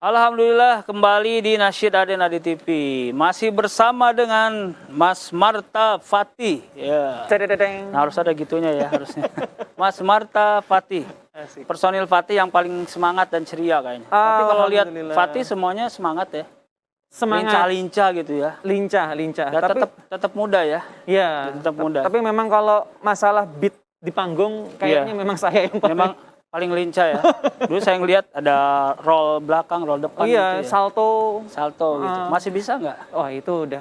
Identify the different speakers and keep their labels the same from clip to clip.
Speaker 1: Alhamdulillah kembali di Nasyid Aden Adi TV. Masih bersama dengan Mas Marta Fatih. Ya. Nah, harus ada gitunya ya harusnya. Mas Marta Fatih.
Speaker 2: Asik.
Speaker 1: Personil Fatih yang paling semangat dan ceria kayaknya. Tapi kalau lihat Fatih semuanya semangat ya.
Speaker 2: Semangat,
Speaker 1: Lincah-lincah gitu ya.
Speaker 2: lincah.
Speaker 1: Ya,
Speaker 2: Tapi
Speaker 1: tetap muda ya.
Speaker 2: ya,
Speaker 1: Tetap muda.
Speaker 2: tapi memang kalau masalah beat di panggung kayaknya memang saya yang paling.
Speaker 1: Memang paling lincah ya. Dulu saya ngeliat ada roll belakang, roll depan
Speaker 2: Iya,
Speaker 1: gitu ya.
Speaker 2: salto
Speaker 1: gitu. Masih bisa nggak?
Speaker 2: Wah, itu udah.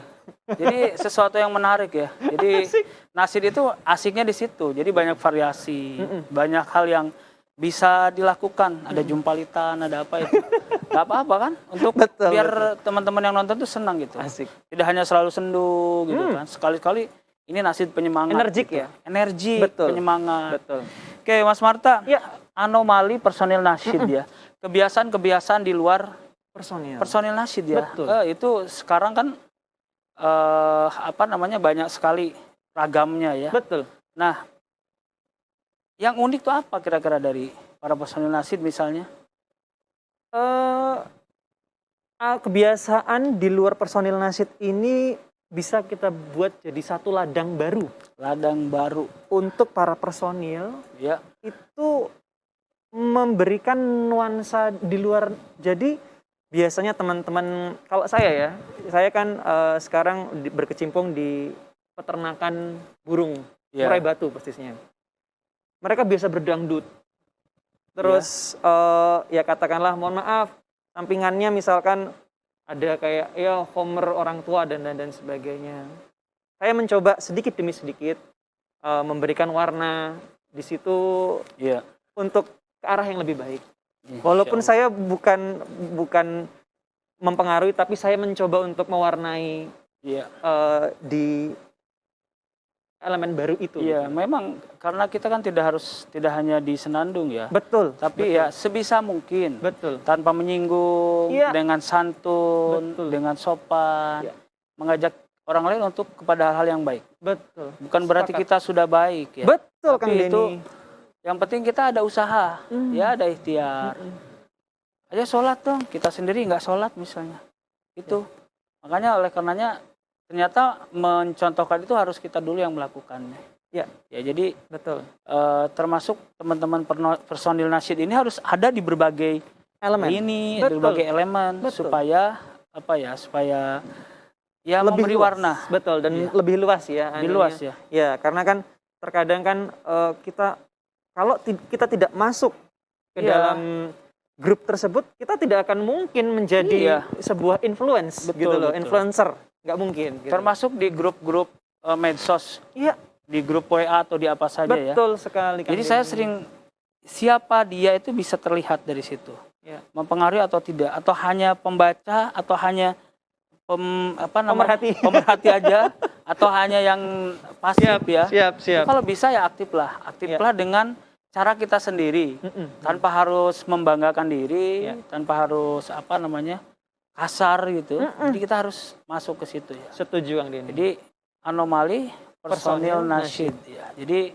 Speaker 1: Jadi sesuatu yang menarik ya. Jadi nasyid itu asiknya di situ. Jadi banyak variasi, banyak hal yang bisa dilakukan. Ada jumpalitan, ada apa itu. Gak apa-apa kan? Untuk biar teman-teman yang nonton tuh senang gitu.
Speaker 2: Asik.
Speaker 1: Tidak hanya selalu sendu gitu kan. Sekali-kali ini nasyid penyemangat.
Speaker 2: Energik
Speaker 1: gitu.
Speaker 2: ya?
Speaker 1: Energi,
Speaker 2: Betul.
Speaker 1: Penyemangat.
Speaker 2: Betul.
Speaker 1: Oke, Mas Marta.
Speaker 2: Ya.
Speaker 1: Anomali personil nasyid ya. Kebiasaan-kebiasaan di luar personil nasyid ya.
Speaker 2: Betul.
Speaker 1: Itu sekarang kan banyak sekali ragamnya ya.
Speaker 2: Betul.
Speaker 1: Nah, yang unik tuh apa kira-kira dari para personil nasyid misalnya?
Speaker 2: Kebiasaan di luar personil nasyid ini bisa kita buat jadi satu ladang baru.
Speaker 1: Ladang baru
Speaker 2: Untuk para personil
Speaker 1: ya.
Speaker 2: itu memberikan nuansa di luar. Jadi biasanya teman-teman, kalau saya kan sekarang berkecimpung di peternakan burung, murai batu persisnya. Mereka biasa berdangdut. Terus ya katakanlah, mohon maaf, sampingannya misalkan ada kayak ya Homer orang tua dan sebagainya. Saya mencoba sedikit demi sedikit memberikan warna di situ untuk ke arah yang lebih baik. Walaupun saya bukan mempengaruhi, tapi saya mencoba untuk mewarnai di elemen baru itu.
Speaker 1: Iya, memang karena kita kan tidak hanya di senandung ya.
Speaker 2: Betul.
Speaker 1: Tapi ya sebisa mungkin.
Speaker 2: Betul.
Speaker 1: Tanpa menyinggung, dengan santun, dengan sopan, mengajak orang lain untuk kepada hal-hal yang baik.
Speaker 2: Betul.
Speaker 1: Bukan berarti kita sudah baik ya.
Speaker 2: Betul, Kang
Speaker 1: Denny. Itu yang penting kita ada usaha, ya ada ikhtiar. Aja sholat dong, kita sendiri nggak sholat misalnya. Itu. Makanya oleh karenanya ternyata mencontohkan itu harus kita dulu yang melakukannya. Ya jadi
Speaker 2: betul.
Speaker 1: Termasuk teman-teman personil nasyid ini harus ada di berbagai elemen. Berbagai elemen supaya supaya ya lebih memberi warna.
Speaker 2: Betul, dan lebih luas ya.
Speaker 1: Lebih luas ya.
Speaker 2: Ya, karena kan terkadang kan kalau kita tidak masuk ke dalam grup tersebut, kita tidak akan mungkin menjadi sebuah influence influencer. Nggak mungkin. Gitu.
Speaker 1: Termasuk di grup-grup medsos. Iya. Di grup WA atau di apa saja ya.
Speaker 2: Betul sekali.
Speaker 1: Jadi saya sering, siapa dia itu bisa terlihat dari situ. Ya. Mempengaruhi atau tidak. Atau hanya pembaca, atau hanya pemerhati aja. Atau hanya yang pasif
Speaker 2: Siap.
Speaker 1: Kalau bisa ya aktiflah dengan cara kita sendiri, tanpa harus membanggakan diri, tanpa harus kasar gitu. Jadi kita harus masuk ke situ ya.
Speaker 2: Setuju, Kang Denny.
Speaker 1: Jadi anomali personil nasyid ya. Jadi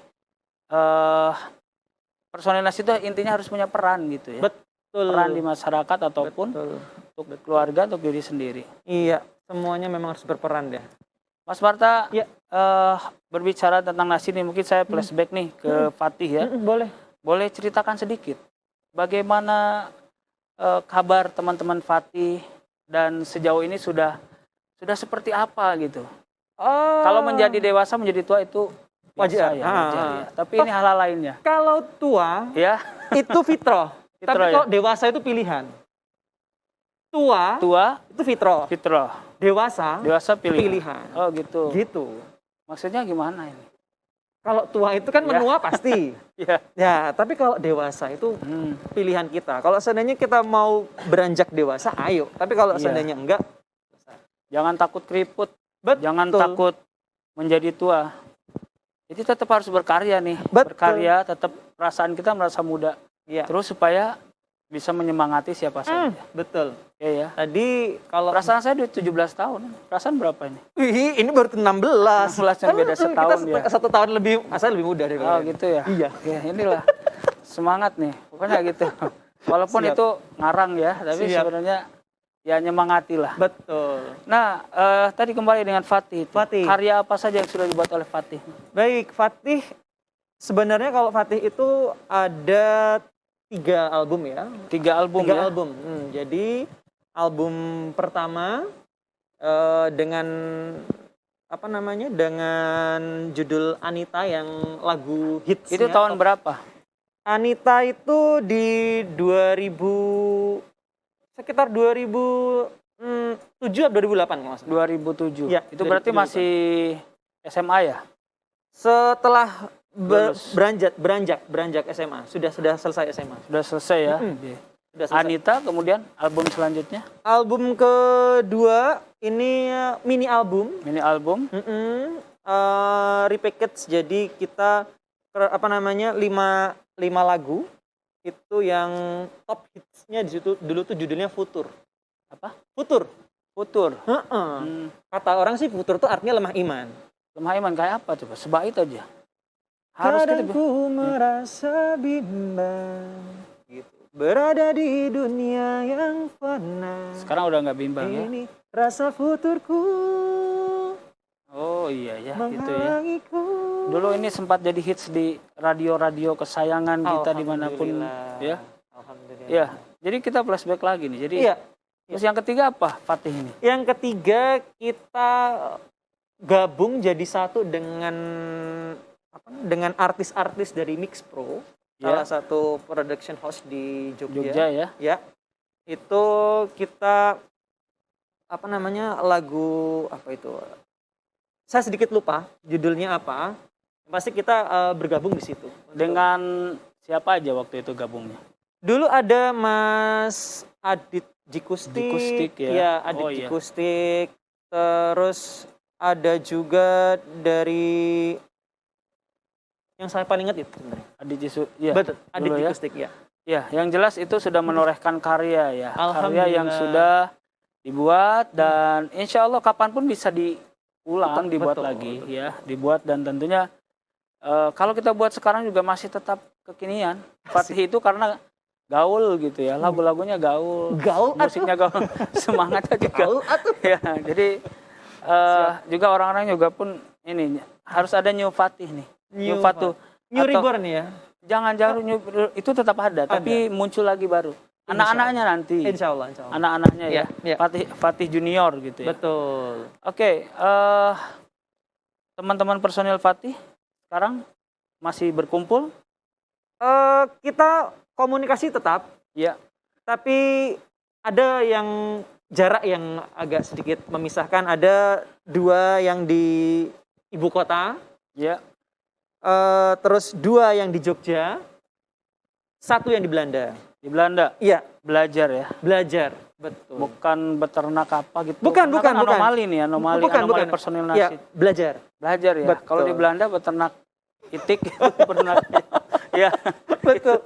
Speaker 1: personil nasyid itu intinya harus punya peran gitu ya.
Speaker 2: Betul.
Speaker 1: Peran di masyarakat ataupun untuk keluarga, untuk diri sendiri.
Speaker 2: Iya, semuanya memang harus berperan ya.
Speaker 1: Mas Marta, berbicara tentang nasyid nih, mungkin saya flashback nih ke Fatih ya. Boleh ceritakan sedikit bagaimana kabar teman-teman Fatih dan sejauh ini sudah seperti apa gitu. Kalau menjadi dewasa, menjadi tua itu wajar ya. Tapi ini hal lainnya.
Speaker 2: Kalau tua itu fitrah. Tapi kalau dewasa itu pilihan. Tua itu fitrah. Dewasa pilihan.
Speaker 1: Oh gitu. Maksudnya gimana ini?
Speaker 2: Kalau tua itu kan menua pasti. Ya, tapi kalau dewasa itu pilihan kita. Kalau seandainya kita mau beranjak dewasa, ayo. Tapi kalau seandainya enggak,
Speaker 1: jangan takut keriput. Jangan takut menjadi tua. Jadi tetap harus berkarya nih. Berkarya, tetap perasaan kita merasa muda. Terus supaya bisa menyemangati siapa saja.
Speaker 2: Betul.
Speaker 1: Ya.
Speaker 2: Tadi kalau
Speaker 1: perasaan saya udah 17 tahun. Perasaan berapa ini?
Speaker 2: Wih, ini baru 16.
Speaker 1: 16 yang beda setahun ya.
Speaker 2: Satu tahun lebih, saya lebih muda deh.
Speaker 1: Oh gitu ya.
Speaker 2: Iya.
Speaker 1: Ya inilah semangat nih. Pokoknya gitu. Walaupun
Speaker 2: Siap.
Speaker 1: itu ngarang ya, tapi
Speaker 2: Siap.
Speaker 1: sebenarnya ya nyemangati lah.
Speaker 2: Betul.
Speaker 1: Nah, tadi kembali dengan Fatih.
Speaker 2: Fatih.
Speaker 1: Karya apa saja yang sudah dibuat oleh Fatih?
Speaker 2: Baik, Fatih. Sebenarnya kalau Fatih itu ada 3 album ya.
Speaker 1: 3 album
Speaker 2: 3
Speaker 1: ya.
Speaker 2: album. Jadi album pertama dengan apa namanya? Dengan judul Anita yang lagu hitsnya.
Speaker 1: Itu tahun berapa?
Speaker 2: Anita itu di 2000 sekitar 2007 atau 2008 kalau nggak salah.
Speaker 1: 2007.
Speaker 2: Ya,
Speaker 1: Itu berarti
Speaker 2: 2008.
Speaker 1: masih SMA ya?
Speaker 2: Setelah
Speaker 1: Lulus.
Speaker 2: beranjak SMA, sudah selesai SMA.
Speaker 1: Sudah selesai ya. Iya.
Speaker 2: Sudah selesai.
Speaker 1: Anita, kemudian album selanjutnya,
Speaker 2: Album kedua ini mini album,
Speaker 1: mini album.
Speaker 2: repackage. Jadi kita apa namanya 5 lagu itu yang top hitsnya di situ dulu tuh judulnya Futur.
Speaker 1: Apa?
Speaker 2: Futur.
Speaker 1: Futur.
Speaker 2: Heeh. Kata orang sih futur tuh artinya lemah iman.
Speaker 1: Lemah iman kayak apa coba? Sebait aja. Harus
Speaker 2: Kadang
Speaker 1: kita
Speaker 2: ku merasa bimbang gitu. Berada di dunia yang fana.
Speaker 1: sekarang udah nggak bimbang ya.
Speaker 2: Ini rasa futurku
Speaker 1: Oh iya ya, gitu ya.
Speaker 2: menghalangiku.
Speaker 1: Dulu ini sempat jadi hits di radio-radio kesayangan kita dimanapun ya.
Speaker 2: Alhamdulillah.
Speaker 1: Ya, jadi kita flashback lagi nih. Jadi
Speaker 2: Iya.
Speaker 1: terus yang ketiga apa Fatih ini?
Speaker 2: Yang ketiga kita gabung jadi satu dengan artis-artis dari Mix Pro,
Speaker 1: Ya.
Speaker 2: salah satu production house di Jogja.
Speaker 1: Jogja ya.
Speaker 2: Ya. Itu kita apa namanya lagu apa itu? Saya sedikit lupa judulnya apa. Pasti kita bergabung di situ.
Speaker 1: Dengan siapa aja waktu itu gabungnya?
Speaker 2: Dulu ada Mas Adit Jikustik,
Speaker 1: Jikustik ya.
Speaker 2: ya Adit
Speaker 1: Oh, iya.
Speaker 2: Jikustik. Terus ada juga dari yang saya paling ingat itu sebenarnya.
Speaker 1: Adit Jisu, ya.
Speaker 2: Betul, Adit
Speaker 1: dulu ya.
Speaker 2: Jikustik ya.
Speaker 1: Ya, yang jelas itu sudah menorehkan karya ya. Karya yang
Speaker 2: Alhamdulillah.
Speaker 1: sudah dibuat dan insya Allah kapanpun bisa diulang,
Speaker 2: Betul,
Speaker 1: dibuat
Speaker 2: betul,
Speaker 1: lagi
Speaker 2: betul.
Speaker 1: ya. Dibuat dan tentunya kalau kita buat sekarang juga masih tetap kekinian. Fatih itu karena gaul gitu ya. Lagu-lagunya gaul.
Speaker 2: Gaul atuh.
Speaker 1: Musiknya gaul. Semangatnya juga.
Speaker 2: Gaul atuh.
Speaker 1: Ya, jadi juga orang-orang juga pun ini harus ada new Fatih nih. New Fatu.
Speaker 2: New
Speaker 1: Atau-
Speaker 2: Reborn ya.
Speaker 1: Jangan itu tetap ada, tapi muncul lagi baru. Anak-anaknya nanti.
Speaker 2: Insya Allah.
Speaker 1: Anak-anaknya ya.
Speaker 2: Iya.
Speaker 1: Fatih Junior gitu ya.
Speaker 2: Betul.
Speaker 1: Oke, teman-teman personil Fatih sekarang masih berkumpul?
Speaker 2: Kita komunikasi tetap,
Speaker 1: Ya.
Speaker 2: tapi ada yang jarak yang agak sedikit memisahkan. Ada 2 yang di ibu kota,
Speaker 1: Ya.
Speaker 2: terus 2 yang di Jogja, 1 yang di Belanda.
Speaker 1: Di Belanda
Speaker 2: Iya,
Speaker 1: belajar ya.
Speaker 2: belajar. Betul.
Speaker 1: Bukan beternak apa gitu.
Speaker 2: Bukan,
Speaker 1: Karena
Speaker 2: bukan,
Speaker 1: kan
Speaker 2: bukan.
Speaker 1: anomali nih, anomali personil
Speaker 2: Iya,
Speaker 1: nasid.
Speaker 2: belajar.
Speaker 1: Belajar ya.
Speaker 2: Betul.
Speaker 1: Kalau di Belanda beternak itik beternak. Ya.
Speaker 2: Betul.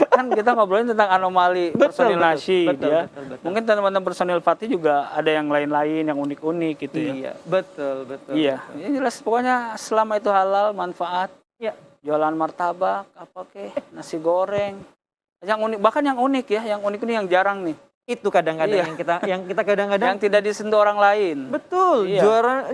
Speaker 1: Kan kita ngobrolin tentang anomali personil nasid
Speaker 2: betul,
Speaker 1: ya.
Speaker 2: betul.
Speaker 1: Mungkin teman-teman personil Fatih juga ada yang lain-lain yang unik-unik gitu ya.
Speaker 2: Iya, betul.
Speaker 1: Iya, ini jelas pokoknya selama itu halal, manfaat.
Speaker 2: Iya.
Speaker 1: Jualan martabak, apa kek, nasi goreng. Yang unik, bahkan yang unik ya, yang unik ini yang jarang nih.
Speaker 2: Itu kadang-kadang
Speaker 1: Iya.
Speaker 2: yang kita kadang-kadang
Speaker 1: Yang tidak disentuh orang lain.
Speaker 2: betul.
Speaker 1: Iya.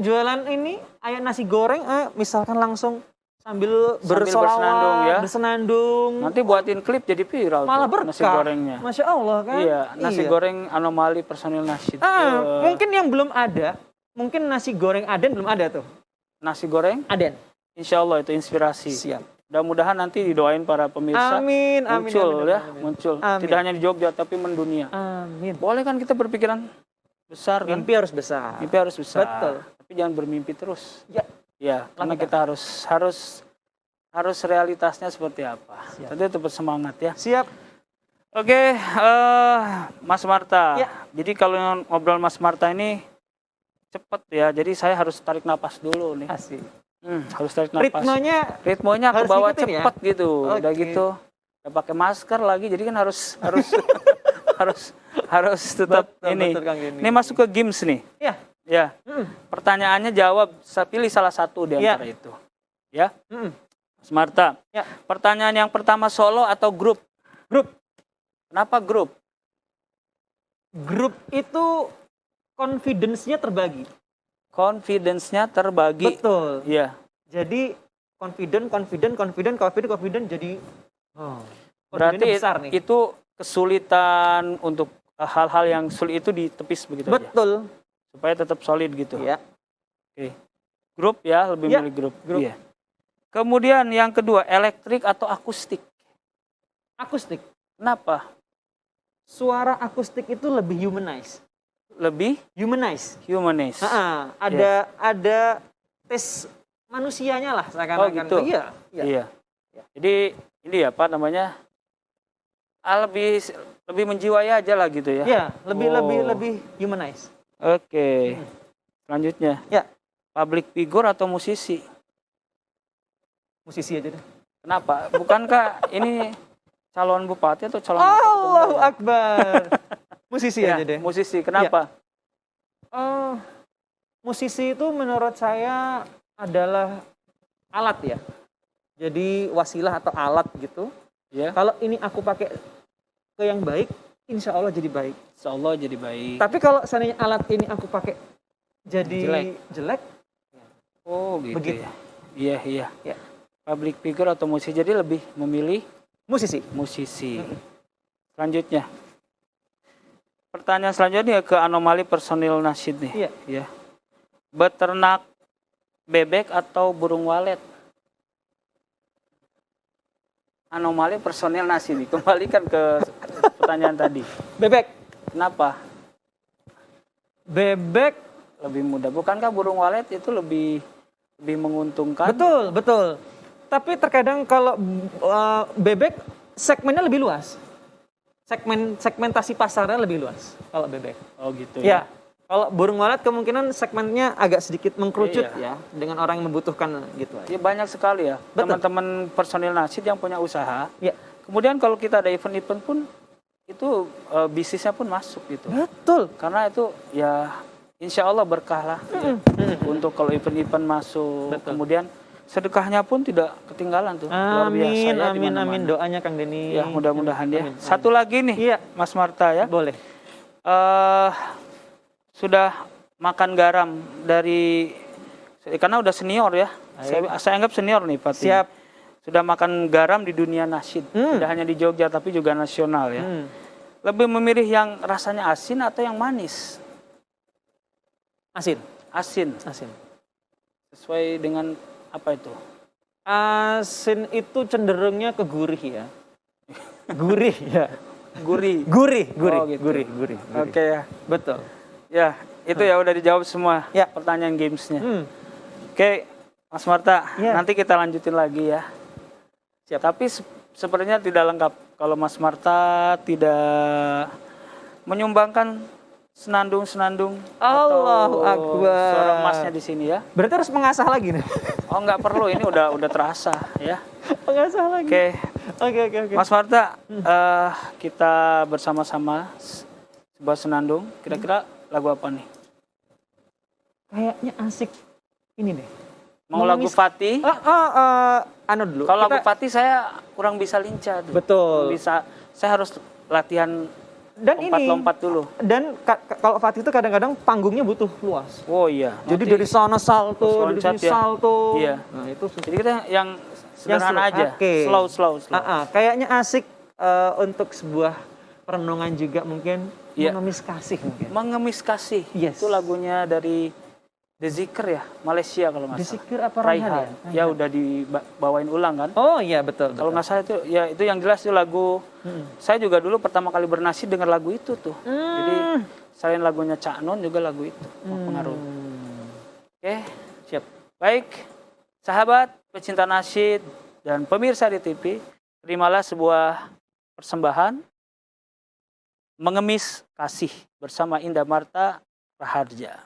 Speaker 2: Jualan ini ayam nasi goreng misalkan langsung sambil
Speaker 1: bersenandung ya.
Speaker 2: bersenandung.
Speaker 1: Nanti buatin klip jadi viral
Speaker 2: Malah
Speaker 1: tuh,
Speaker 2: berkah.
Speaker 1: nasi gorengnya.
Speaker 2: Masya Allah kan.
Speaker 1: Iya, nasi
Speaker 2: Iya.
Speaker 1: goreng anomali personil nasid.
Speaker 2: Mungkin yang belum ada, mungkin nasi goreng Aden belum ada tuh.
Speaker 1: Nasi goreng,
Speaker 2: Aden.
Speaker 1: insya Allah itu inspirasi.
Speaker 2: Siap.
Speaker 1: Mudah-mudahan nanti didoain para pemirsa.
Speaker 2: Amin,
Speaker 1: Muncul
Speaker 2: amin,
Speaker 1: ya,
Speaker 2: amin.
Speaker 1: muncul.
Speaker 2: Amin.
Speaker 1: Tidak hanya di Jogja tapi mendunia.
Speaker 2: Amin.
Speaker 1: Boleh kan kita berpikiran besar kan?
Speaker 2: Mimpi harus besar.
Speaker 1: Mimpi harus besar.
Speaker 2: Betul.
Speaker 1: Tapi jangan bermimpi terus.
Speaker 2: Ya.
Speaker 1: Ya, karena
Speaker 2: Lakukan.
Speaker 1: kita harus realitasnya seperti apa.
Speaker 2: Siap.
Speaker 1: Tentu tetap semangat ya.
Speaker 2: Siap.
Speaker 1: Oke, Mas Marta.
Speaker 2: Ya.
Speaker 1: Jadi kalau ngobrol Mas Marta ini cepet ya. Jadi saya harus tarik napas dulu nih.
Speaker 2: Asik.
Speaker 1: Harus tarik napas. Ritmenya ke
Speaker 2: harus
Speaker 1: bawah
Speaker 2: ngikutin ya?
Speaker 1: cepet gitu. Udah
Speaker 2: Oke.
Speaker 1: gitu. Udah pakai masker lagi. Jadi kan harus harus tetap
Speaker 2: Betul,
Speaker 1: ini.
Speaker 2: betul, Kang Geni.
Speaker 1: Ini masuk ke games nih.
Speaker 2: Ya.
Speaker 1: Ya. Pertanyaannya jawab, pilih salah satu di
Speaker 2: Ya.
Speaker 1: antara itu. Ya.
Speaker 2: Mm.
Speaker 1: Mas Marta.
Speaker 2: Ya.
Speaker 1: Pertanyaan yang pertama, solo atau grup?
Speaker 2: Grup.
Speaker 1: Kenapa grup?
Speaker 2: Grup itu confidence-nya terbagi.
Speaker 1: Confidence-nya terbagi.
Speaker 2: Betul.
Speaker 1: Iya.
Speaker 2: Jadi confident jadi
Speaker 1: Berarti
Speaker 2: confident-nya besar nih.
Speaker 1: itu kesulitan untuk hal-hal yang sulit itu ditepis begitu aja.
Speaker 2: Betul.
Speaker 1: Supaya tetap solid gitu.
Speaker 2: Iya.
Speaker 1: Oke. Grup ya, lebih
Speaker 2: Ya,
Speaker 1: milih grup.
Speaker 2: grup.
Speaker 1: Iya. Kemudian yang kedua, elektrik atau akustik.
Speaker 2: Akustik.
Speaker 1: Kenapa?
Speaker 2: Suara akustik itu lebih humanize.
Speaker 1: Lebih humanis.
Speaker 2: Ada tes manusianya lah seakan-akan.
Speaker 1: gitu.
Speaker 2: Iya.
Speaker 1: Iya. Jadi ini apa namanya? Lebih menjiwai aja lah gitu ya.
Speaker 2: Iya, lebih
Speaker 1: Oh.
Speaker 2: humanize.
Speaker 1: Oke. Selanjutnya.
Speaker 2: Ya.
Speaker 1: Public figure atau musisi?
Speaker 2: Musisi aja deh.
Speaker 1: Kenapa? Bukankah ini calon bupati atau calon
Speaker 2: Allahu Akbar. Musisi
Speaker 1: ya,
Speaker 2: aja deh.
Speaker 1: musisi. Kenapa?
Speaker 2: Musisi itu menurut saya adalah alat ya. Jadi wasilah atau alat gitu.
Speaker 1: Ya.
Speaker 2: Kalau ini aku pakai ke yang baik, insya Allah jadi baik.
Speaker 1: Insya Allah jadi baik.
Speaker 2: Tapi kalau seandainya alat ini aku pakai jadi jelek,
Speaker 1: Oh gitu
Speaker 2: begitu.
Speaker 1: ya. Iya.
Speaker 2: Ya.
Speaker 1: Public figure atau musisi, jadi lebih memilih
Speaker 2: musisi.
Speaker 1: Selanjutnya. Pertanyaan selanjutnya ke anomali personil nasyid nih.
Speaker 2: Iya.
Speaker 1: Ya. Beternak bebek atau burung walet? Anomali personil nasyid nih. Kembalikan ke pertanyaan tadi.
Speaker 2: Bebek.
Speaker 1: Kenapa?
Speaker 2: Bebek.
Speaker 1: Lebih mudah. Bukankah burung walet itu lebih menguntungkan?
Speaker 2: Betul. Tapi terkadang kalau bebek segmennya lebih luas. Segmentasi pasarnya lebih luas kalau bebek.
Speaker 1: Oh gitu
Speaker 2: Ya. Kalau burung walet kemungkinan segmennya agak sedikit mengkerucut
Speaker 1: Iya.
Speaker 2: ya dengan orang yang membutuhkan gitu.
Speaker 1: Ya banyak sekali ya.
Speaker 2: Betul.
Speaker 1: Teman-teman personil nasyid yang punya usaha.
Speaker 2: Ya.
Speaker 1: Kemudian kalau kita ada event-event pun itu bisnisnya pun masuk gitu.
Speaker 2: Betul.
Speaker 1: Karena itu ya insya Allah berkah lah ya. Untuk kalau event-event masuk.
Speaker 2: Betul.
Speaker 1: Kemudian sedekahnya pun tidak ketinggalan tuh. Luar biasa ya, di mana-mana.
Speaker 2: Amin. Doanya Kang Denny.
Speaker 1: Ya mudah-mudahan ya.
Speaker 2: Amin.
Speaker 1: Satu lagi nih
Speaker 2: Iya.
Speaker 1: Mas Marta ya.
Speaker 2: Boleh.
Speaker 1: Sudah makan garam dari, karena udah senior ya. Saya anggap senior nih Fatih.
Speaker 2: Siap.
Speaker 1: Sudah makan garam di dunia nasyid. Tidak hanya di Jogja tapi juga nasional ya. Lebih memilih yang rasanya asin atau yang manis?
Speaker 2: Asin.
Speaker 1: Asin. Sesuai dengan apa itu?
Speaker 2: Asin itu cenderungnya ke gurih ya. Gurih ya.
Speaker 1: Gurih. Oh, gitu.
Speaker 2: Gurih.
Speaker 1: Oke ya.
Speaker 2: Betul.
Speaker 1: Ya, itu ya udah dijawab semua
Speaker 2: Ya.
Speaker 1: pertanyaan gamesnya. Oke, Mas Marta,
Speaker 2: Ya.
Speaker 1: nanti kita lanjutin lagi ya.
Speaker 2: Siap.
Speaker 1: Tapi sepertinya tidak lengkap kalau Mas Marta tidak menyumbangkan senandung
Speaker 2: Allahu
Speaker 1: atau
Speaker 2: Akbar.
Speaker 1: suara emasnya di sini ya.
Speaker 2: Berarti harus mengasah lagi nih.
Speaker 1: Oh nggak perlu, ini udah terasa ya.
Speaker 2: Mengasah lagi. Oke.
Speaker 1: Mas Marta, kita bersama-sama sebuah senandung. Kira-kira lagu apa nih?
Speaker 2: Kayaknya asik ini deh.
Speaker 1: Mau lagu Fatih?
Speaker 2: Anu dulu.
Speaker 1: Kalau lagu Fatih saya kurang bisa lincah tuh.
Speaker 2: Betul.
Speaker 1: Saya harus latihan
Speaker 2: Dan
Speaker 1: lompat dulu.
Speaker 2: Dan kalau Fatih itu kadang-kadang panggungnya butuh luas.
Speaker 1: Oh iya.
Speaker 2: Jadi
Speaker 1: Nanti
Speaker 2: dari sana salto, dari
Speaker 1: loncat
Speaker 2: sini
Speaker 1: ya.
Speaker 2: salto.
Speaker 1: Iya.
Speaker 2: Nah, itu
Speaker 1: Jadi kita yang sederhana
Speaker 2: slow.
Speaker 1: aja.
Speaker 2: Oke.
Speaker 1: Slow.
Speaker 2: Kayaknya asik untuk sebuah perenungan juga mungkin.
Speaker 1: Iya.
Speaker 2: Mengemis kasih mungkin.
Speaker 1: Mengemis kasih.
Speaker 2: Yes.
Speaker 1: Itu lagunya dari The Zikr ya, Malaysia kalau nggak
Speaker 2: The
Speaker 1: salah.
Speaker 2: Zikr apa Raihan
Speaker 1: Ya udah dibawain ulang kan.
Speaker 2: Oh iya betul.
Speaker 1: Kalau nggak salah itu yang jelas itu lagu. Saya juga dulu pertama kali bernasib dengar lagu itu tuh. Jadi selain lagunya Cak Non juga lagu itu mempengaruhi. Oke,
Speaker 2: Siap.
Speaker 1: baik sahabat pecinta nasyid dan pemirsa di TV, terimalah sebuah persembahan mengemis kasih bersama Indah Marta Raharja.